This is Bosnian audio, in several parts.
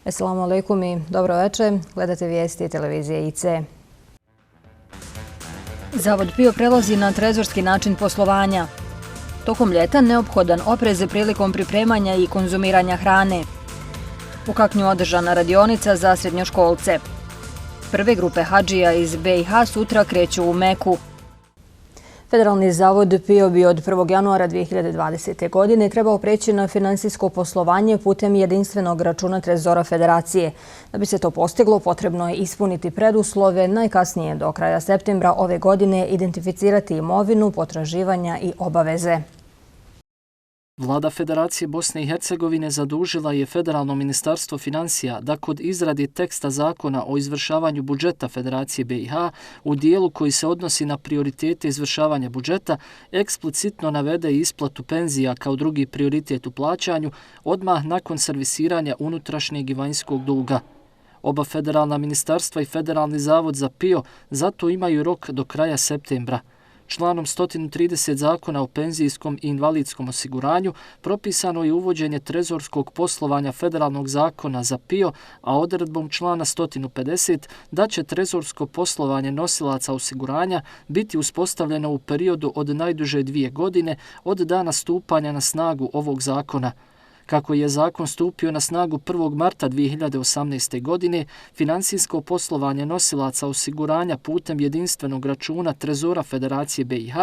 Assalamu alaikum i dobro večer. Gledate vijesti televizije IC. Zavod PIO prelazi na trezorski način poslovanja. Tokom ljeta neophodan oprez prilikom pripremanja i konzumiranja hrane. U Kaknju održana radionica za srednjoškolce. Prve grupe hadžija iz BiH sutra kreću u Meku. Federalni zavod PIO bi od 1. januara 2020. godine trebao preći na finansijsko poslovanje putem jedinstvenog računa Trezora Federacije. Da bi se to postiglo, potrebno je ispuniti preduslove, najkasnije do kraja septembra ove godine identificirati imovinu, potraživanja i obaveze. Vlada Federacije Bosne i Hercegovine zadužila je Federalno ministarstvo financija da kod izrade teksta zakona o izvršavanju budžeta Federacije BiH u dijelu koji se odnosi na prioritete izvršavanja budžeta eksplicitno navede isplatu penzija kao drugi prioritet u plaćanju odmah nakon servisiranja unutrašnjeg i vanjskog duga. Oba federalna ministarstva i Federalni zavod za PIO zato imaju rok do kraja septembra. Članom 130 zakona o penzijskom i invalidskom osiguranju propisano je uvođenje trezorskog poslovanja federalnog zakona za PIO, a odredbom člana 150 da će trezorsko poslovanje nosilaca osiguranja biti uspostavljeno u periodu od najduže 2 godine od dana stupanja na snagu ovog zakona. Kako je zakon stupio na snagu 1. marta 2018. godine, finansijsko poslovanje nosilaca osiguranja putem jedinstvenog računa Trezora Federacije BiH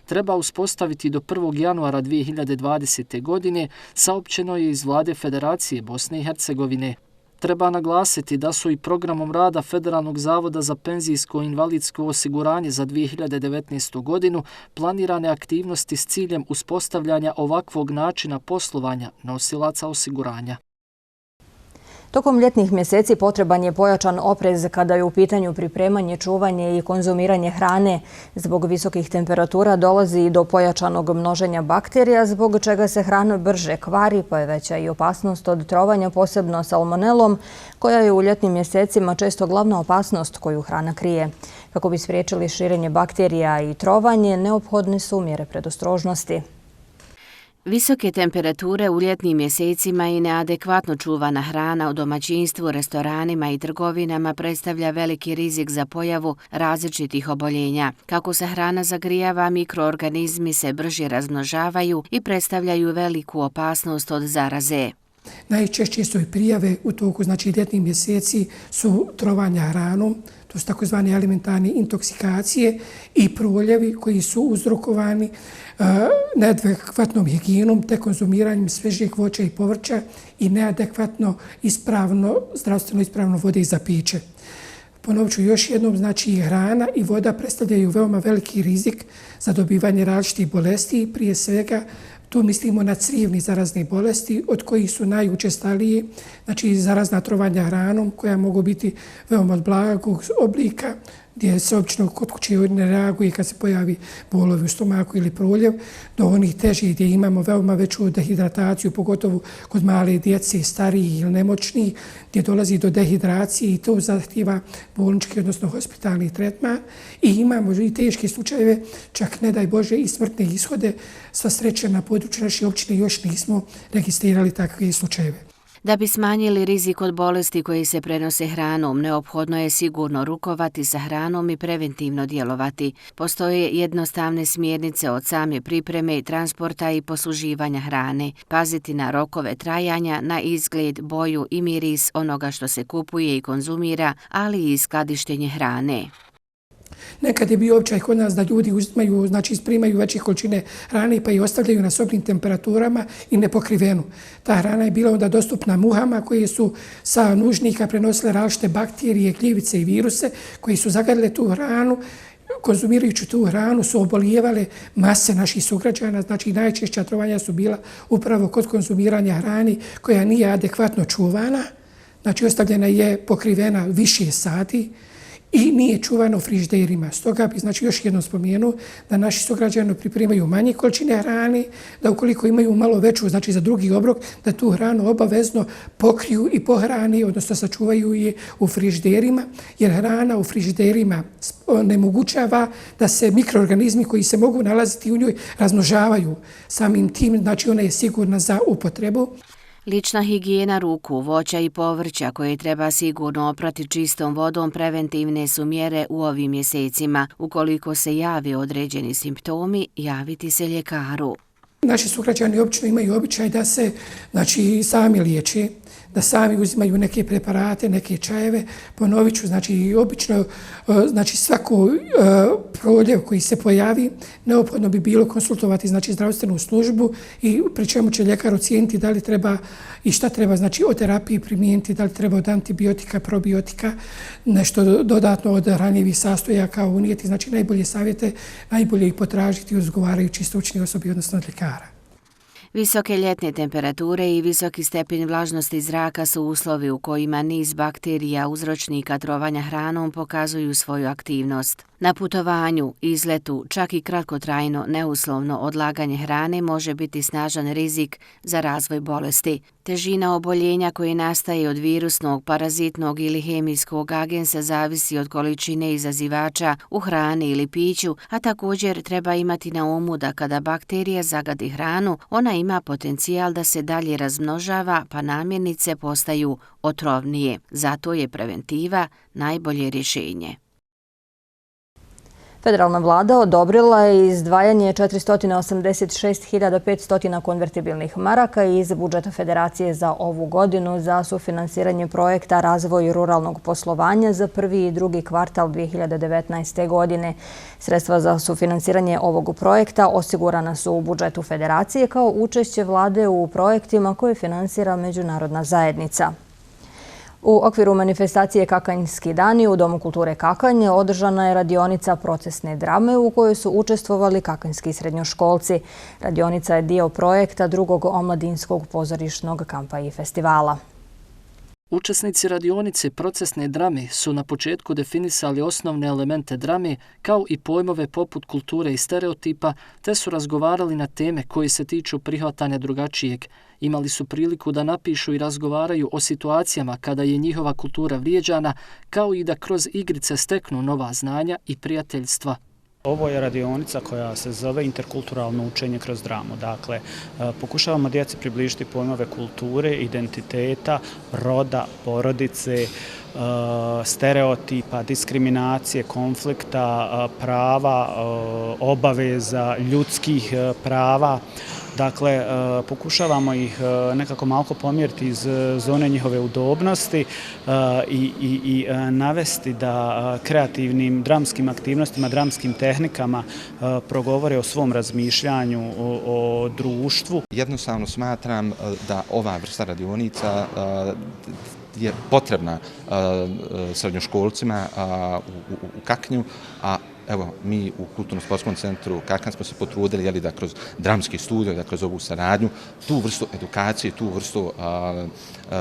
treba uspostaviti do 1. januara 2020. godine, saopćeno je iz Vlade Federacije Bosne i Hercegovine. Treba naglasiti da su i programom rada Federalnog zavoda za penzijsko i invalidsko osiguranje za 2019. godinu planirane aktivnosti s ciljem uspostavljanja ovakvog načina poslovanja nosilaca osiguranja. Tokom ljetnih mjeseci potreban je pojačan oprez kada je u pitanju pripremanje, čuvanje i konzumiranje hrane. Zbog visokih temperatura dolazi i do pojačanog množenja bakterija, zbog čega se hrana brže kvari, pa je veća i opasnost od trovanja, posebno salmonelom, koja je u ljetnim mjesecima često glavna opasnost koju hrana krije. Kako bi spriječili širenje bakterija i trovanje, neophodne su mjere predostrožnosti. Visoke temperature u ljetnim mjesecima i neadekvatno čuvana hrana u domaćinstvu, restoranima i trgovinama predstavlja veliki rizik za pojavu različitih oboljenja. Kako se hrana zagrijava, mikroorganizmi se brže razmnožavaju i predstavljaju veliku opasnost od zaraze. Najčešće su i prijave u toku ljetnih mjeseci su trovanja hranom, to su takozvane alimentarne intoksikacije i proljevi koji su uzrokovani neadekvatnom higijenom te konzumiranjem svežeg voća i povrća i neadekvatno zdravstveno ispravno vode za piće. Ponovit ću još jednom, hrana i voda predstavljaju veoma veliki rizik za dobivanje različitih bolesti, prije svega tu mislimo na crijevne zarazne bolesti, od kojih su najučestalije, zarazna trovanja hranom, koja mogu biti veoma blagog oblika, gdje se obično kod kuće ne reaguje kad se pojavi bolovi u stomaku ili proljev, do onih težih gdje imamo veoma veću dehidrataciju, pogotovo kod male djece, starijih ili nemoćnih, gdje dolazi do dehidracije i to zahtijeva bolnički, odnosno hospitalni tretman. I imamo i teške slučajeve, čak ne daj Bože i smrtne ishode. Sva sreća na području naše općine još nismo registrirali takve slučajeve. Da bi smanjili rizik od bolesti koji se prenose hranom, neophodno je sigurno rukovati sa hranom i preventivno djelovati. Postoje jednostavne smjernice od same pripreme, transporta i posluživanja hrane. Paziti na rokove trajanja, na izgled, boju i miris onoga što se kupuje i konzumira, ali i skladištenje hrane. Nekad je bio običaj kod nas da ljudi uzimaju, isprimaju veće količine hrane pa i ostavljaju na sobnim temperaturama i nepokrivenu. Ta hrana je bila onda dostupna muhama koje su sa nužnika prenosile različite bakterije, gljivice i viruse koji su zagadile tu hranu. Konzumirajući tu hranu su obolijevale mase naših sugrađana, najčešća trovanja su bila upravo kod konzumiranja hrane koja nije adekvatno čuvana, ostavljena je pokrivena više sati i nije čuvano u frižiderima. Stoga bi još jednom spomenuo da naši sugrađani pripremaju manje količine hrane, da ukoliko imaju malo veću, za drugi obrok, da tu hranu obavezno pokriju i pohrani, odnosno sačuvaju je u frižiderima, jer hrana u frižiderima onemogućava da se mikroorganizmi koji se mogu nalaziti u njoj razmnožavaju. Samim tim, ona je sigurna za upotrebu. Lična higijena ruku, voća i povrća koje treba sigurno oprati čistom vodom preventivne su mjere u ovim mjesecima. Ukoliko se jave određeni simptomi, javiti se ljekaru. Naši sugrađani obično imaju običaj da se sami liječe, da sami uzimaju neke preparate, neke čajeve. Ponovit ću, obično svako proljev koji se pojavi, neophodno bi bilo konsultovati zdravstvenu službu i pri čemu će ljekar ocijeniti da li treba i šta treba o terapiji primijeniti, da li treba od antibiotika, probiotika, nešto dodatno od hranjivih sastojaka unijeti. Najbolje savjete, najbolje ih potražiti od odgovarajućih stručnih osobi, odnosno od ljekara. Visoke ljetne temperature i visoki stepen vlažnosti zraka su uslovi u kojima niz bakterija uzročnika trovanja hranom pokazuju svoju aktivnost. Na putovanju, izletu, čak i kratkotrajno, neuslovno odlaganje hrane može biti snažan rizik za razvoj bolesti. Težina oboljenja koje nastaje od virusnog, parazitnog ili hemijskog agensa zavisi od količine izazivača u hrani ili piću, a također treba imati na umu da kada bakterija zagadi hranu, ona ima potencijal da se dalje razmnožava, pa namirnice postaju otrovnije. Zato je preventiva najbolje rješenje. Federalna vlada odobrila je izdvajanje 486.500 konvertibilnih maraka iz budžeta Federacije za ovu godinu za sufinansiranje projekta Razvoj ruralnog poslovanja za prvi i drugi kvartal 2019. godine. Sredstva za sufinansiranje ovog projekta osigurana su u budžetu Federacije kao učešće vlade u projektima koje finansira međunarodna zajednica. U okviru manifestacije Kakanjski dani u Domu kulture Kakanj održana je radionica procesne drame u kojoj su učestvovali kakanjski srednjoškolci. Radionica je dio projekta drugog omladinskog pozorišnog kampa i festivala. Učesnici radionice procesne drame su na početku definisali osnovne elemente drame kao i pojmove poput kulture i stereotipa, te su razgovarali na teme koje se tiču prihvatanja drugačijeg. Imali su priliku da napišu i razgovaraju o situacijama kada je njihova kultura vrijeđana, kao i da kroz igrice steknu nova znanja i prijateljstva. Ovo je radionica koja se zove interkulturalno učenje kroz dramu. Dakle, pokušavamo djeci približiti pojmove kulture, identiteta, roda, porodice, stereotipa, diskriminacije, konflikta, prava, obaveza, ljudskih prava. Dakle, pokušavamo ih nekako malo pomjeriti iz zone njihove udobnosti i navesti da kreativnim dramskim aktivnostima, dramskim tehnikama progovore o svom razmišljanju, o društvu. Jednostavno smatram da ova vrsta radionica je potrebna srednjoškolcima u Kaknju, a evo, mi u Kulturno-sportskom centru Kakanj smo se potrudili da kroz dramski studio, da kroz ovu saradnju, tu vrstu edukacije, tu vrstu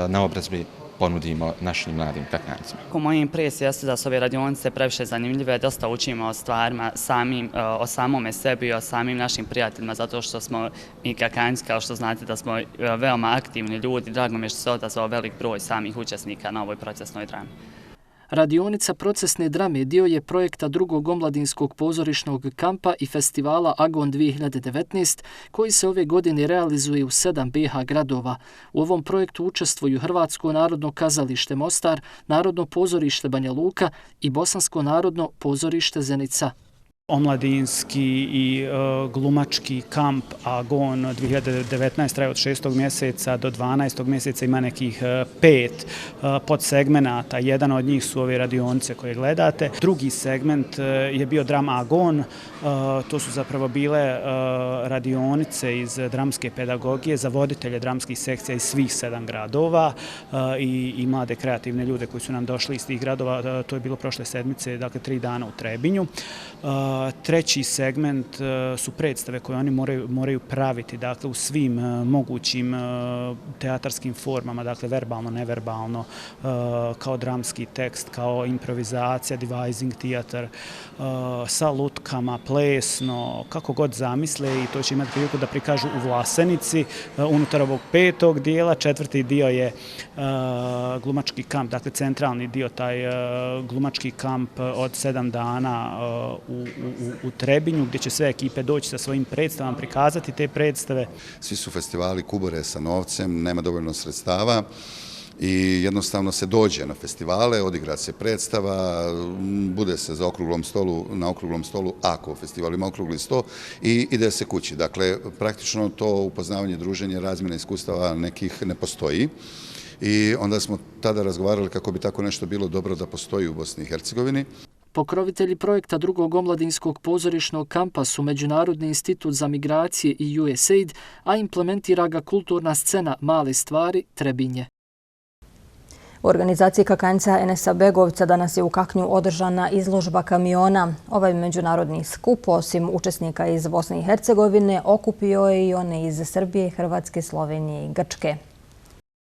naobrazbe ponudimo našim mladim Kakanjcima. Moja impresija jeste da su ove radionice previše zanimljive, dosta učimo o stvarima, o samome sebi i o samim našim prijateljima, zato što smo mi Kakanjci, kao što znate, da smo veoma aktivni ljudi. Drago mi je što se odazvao velik broj samih učesnika na ovoj procesnoj drami. Radionica procesne drame dio je projekta drugog omladinskog pozorišnog kampa i festivala Agon 2019, koji se ove godine realizuje u 7 BiH gradova. U ovom projektu učestvuju Hrvatsko narodno kazalište Mostar, Narodno pozorište Banja Luka i Bosansko narodno pozorište Zenica. Omladinski i glumački kamp Agon 2019 traje od 6. mjeseca do 12. mjeseca, ima nekih 5 podsegmenata. Jedan od njih su ove radionice koje gledate. Drugi segment je bio drama Agon. To su zapravo bile radionice iz dramske pedagogije za voditelje dramskih sekcija iz svih 7 gradova i mlade kreativne ljude koji su nam došli iz tih gradova. To je bilo prošle sedmice, dakle 3 dana u Trebinju. Treći segment su predstave koje oni moraju praviti, dakle u svim mogućim teatarskim formama, dakle verbalno, neverbalno, kao dramski tekst, kao improvizacija, devising teatar, sa lutkama, plesno, kako god zamisle, i to će imati priliku da prikažu u Vlasenici unutar ovog 5. dijela. 4. dio je glumački kamp, dakle centralni dio, taj glumački kamp od 7 dana u u Trebinju, gdje će sve ekipe doći sa svojim predstavama, prikazati te predstave. Svi su festivali kubure sa novcem, nema dovoljno sredstava i jednostavno se dođe na festivale, odigra se predstava, bude se na okruglom stolu, ako festival ima okrugli sto, i ide se kući. Dakle, praktično to upoznavanje, druženje, razmjena iskustava nekih ne postoji. I onda smo tada razgovarali kako bi tako nešto bilo dobro da postoji u Bosni i Hercegovini. Pokrovitelji projekta drugog omladinskog pozorišnog kampa su Međunarodni institut za migracije i USAID, a implementira ga kulturna scena Male stvari Trebinje. U organizaciji Kakanjca Enesa Begovca danas je u Kaknju održana izložba kamiona. Ovaj međunarodni skup, osim učesnika iz Bosne i Hercegovine, okupio je i one iz Srbije, Hrvatske, Slovenije i Grčke.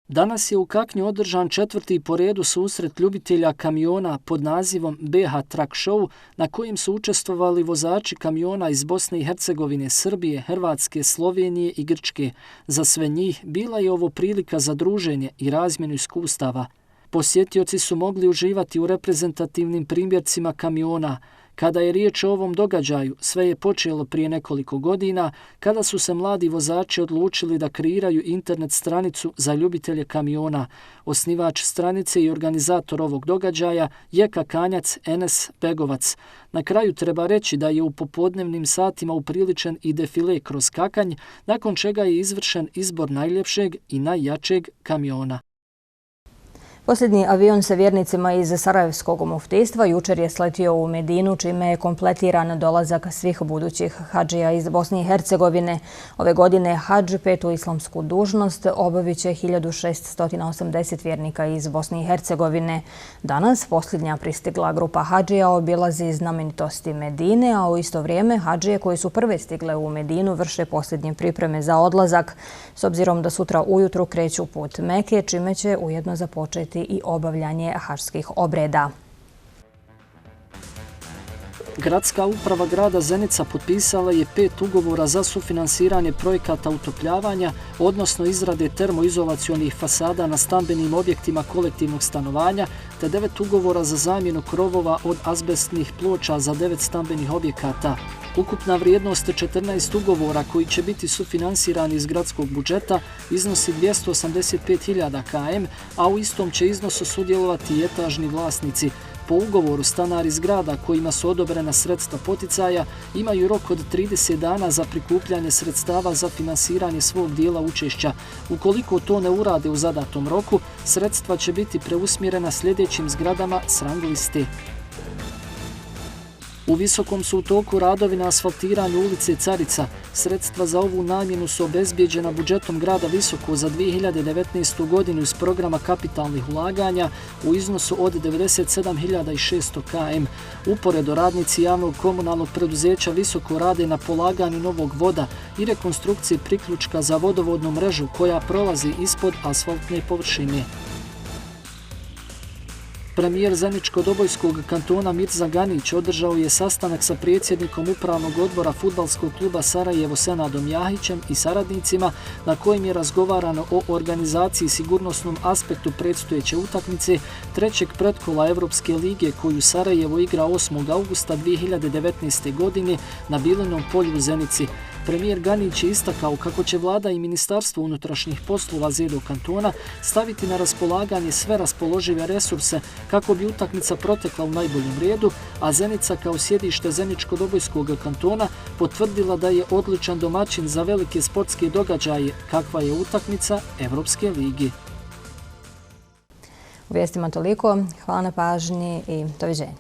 Danas je u Kaknju održan 4. po redu susret ljubitelja kamiona pod nazivom BH Truck Show, na kojem su učestvovali vozači kamiona iz Bosne i Hercegovine, Srbije, Hrvatske, Slovenije i Grčke. Za sve njih bila je ovo prilika za druženje i razmjenu iskustava. Posjetioci su mogli uživati u reprezentativnim primjercima kamiona. Kada je riječ o ovom događaju, sve je počelo prije nekoliko godina, kada su se mladi vozači odlučili da kreiraju internet stranicu za ljubitelje kamiona. Osnivač stranice i organizator ovog događaja je Kakanjac Enes Begovac. Na kraju treba reći da je u popodnevnim satima upriličen i defile kroz Kakanj, nakon čega je izvršen izbor najljepšeg i najjačeg kamiona. Posljednji avion sa vjernicima iz Sarajevskog muftejstva jučer je sletio u Medinu, čime je kompletiran dolazak svih budućih hadžija iz Bosne i Hercegovine. Ove godine hadž, petu islamsku dužnost, obavit će 1680 vjernika iz Bosne i Hercegovine. Danas posljednja pristigla grupa hadžija obilazi znamenitosti Medine, a u isto vrijeme hadžije koji su prve stigle u Medinu vrše posljednje pripreme za odlazak, s obzirom da sutra ujutru kreću put Meke, čime će ujedno započeti i obavljanje hadžskih obreda. Gradska uprava grada Zenica potpisala je 5 ugovora za sufinansiranje projekata utopljavanja, odnosno izrade termoizolacionih fasada na stambenim objektima kolektivnog stanovanja, te 9 ugovora za zamjenu krovova od azbestnih ploča za 9 stambenih objekata. Ukupna vrijednost 14 ugovora koji će biti sufinansirani iz gradskog budžeta iznosi 285.000 km, a u istom će iznosu sudjelovati i etažni vlasnici. Po ugovoru stanari zgrada kojima su odobrena sredstva poticaja imaju rok od 30 dana za prikupljanje sredstava za finansiranje svog dijela učešća. Ukoliko to ne urade u zadatom roku, sredstva će biti preusmjerena sljedećim zgradama s rang liste. U Visokom su u toku radovi na asfaltiranju ulice Carica. Sredstva za ovu namjenu su obezbijeđena budžetom grada Visoko za 2019. godinu iz programa kapitalnih ulaganja u iznosu od 97.600 km. Uporedo radnici javnog komunalnog preduzeća Visoko rade na polaganju novog voda i rekonstrukciji priključka za vodovodnu mrežu koja prolazi ispod asfaltne površine. Premijer Zeničko-Dobojskog kantona Mirza Ganić održao je sastanak sa predsjednikom upravnog odbora fudbalskog kluba Sarajevo Senadom Jahićem i saradnicima, na kojim je razgovarano o organizaciji i sigurnosnom aspektu predstojeće utakmice trećeg pretkola Evropske lige koju Sarajevo igra 8. augusta 2019. godine na Bilinom polju u Zenici. Premijer Ganić je istakao kako će vlada i Ministarstvo unutrašnjih poslova ZEDO kantona staviti na raspolaganje sve raspoložive resurse kako bi utakmica protekla u najboljem redu, a Zenica kao sjedište Zeničko-Dobojskog kantona potvrdila da je odličan domaćin za velike sportske događaje kakva je utakmica Evropske ligi. U vijestima toliko. Hvala na pažnji i doviđenja.